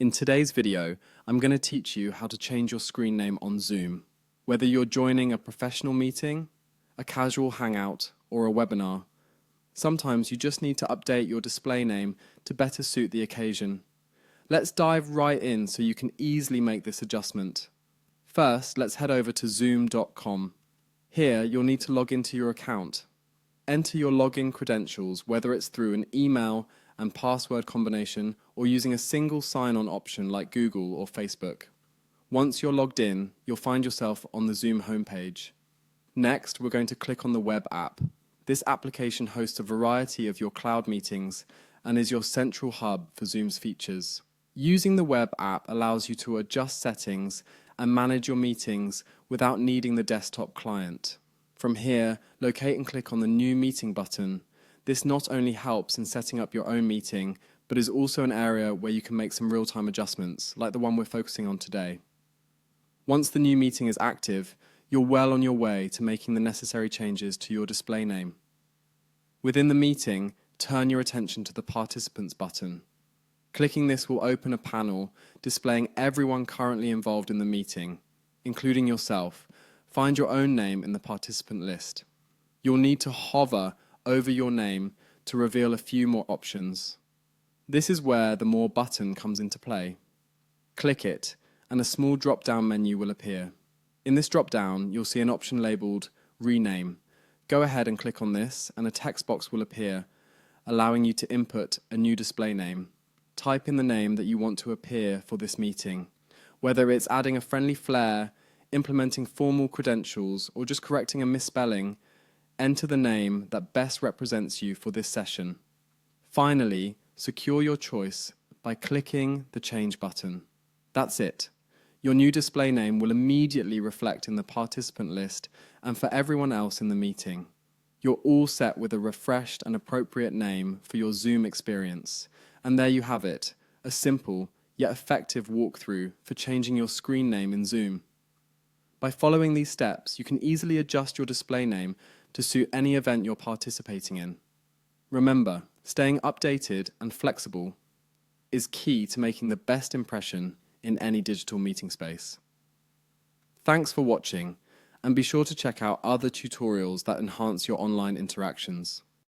In today's video, I'm going to teach you how to change your screen name on Zoom. Whether you're joining a professional meeting, a casual hangout, or a webinar, sometimes you just need to update your display name to better suit the occasion. Let's dive right in so you can easily make this adjustment. First, let's head over to zoom.com. Here, you'll need to log into your account. Enter your login credentials, whether it's through an email and password combination or using a single sign-on option like Google or Facebook. Once you're logged in, you'll find yourself on the Zoom homepage. Next, we're going to click on the web app. This application hosts a variety of your cloud meetings and is your central hub for Zoom's features. Using the web app allows you to adjust settings and manage your meetings without needing the desktop client. From here, locate and click on the New Meeting button. This not only helps in setting up your own meeting, but is also an area where you can make some real-time adjustments, like the one we're focusing on today. Once the new meeting is active, you're well on your way to making the necessary changes to your display name. Within the meeting, turn your attention to the Participants button. Clicking this will open a panel displaying everyone currently involved in the meeting, including yourself. Find your own name in the participant list. You'll need to hover over your name to reveal a few more options. This is where the More button comes into play. Click it, and a small drop-down menu will appear. In this drop-down, you'll see an option labeled Rename. Go ahead and click on this, and a text box will appear, allowing you to input a new display name. Type in the name that you want to appear for this meeting, whether it's adding a friendly flair, implementing formal credentials, or just correcting a misspelling. Enter the name that best represents you for this session. Finally, secure your choice by clicking the Change button. That's it. Your new display name will immediately reflect in the participant list and for everyone else in the meeting. You're all set with a refreshed and appropriate name for your Zoom experience. And there you have it, a simple yet effective walkthrough for changing your screen name in Zoom. By following these steps, you can easily adjust your display name to suit any event you're participating in. Remember, staying updated and flexible is key to making the best impression in any digital meeting space. Thanks for watching, and be sure to check out other tutorials that enhance your online interactions.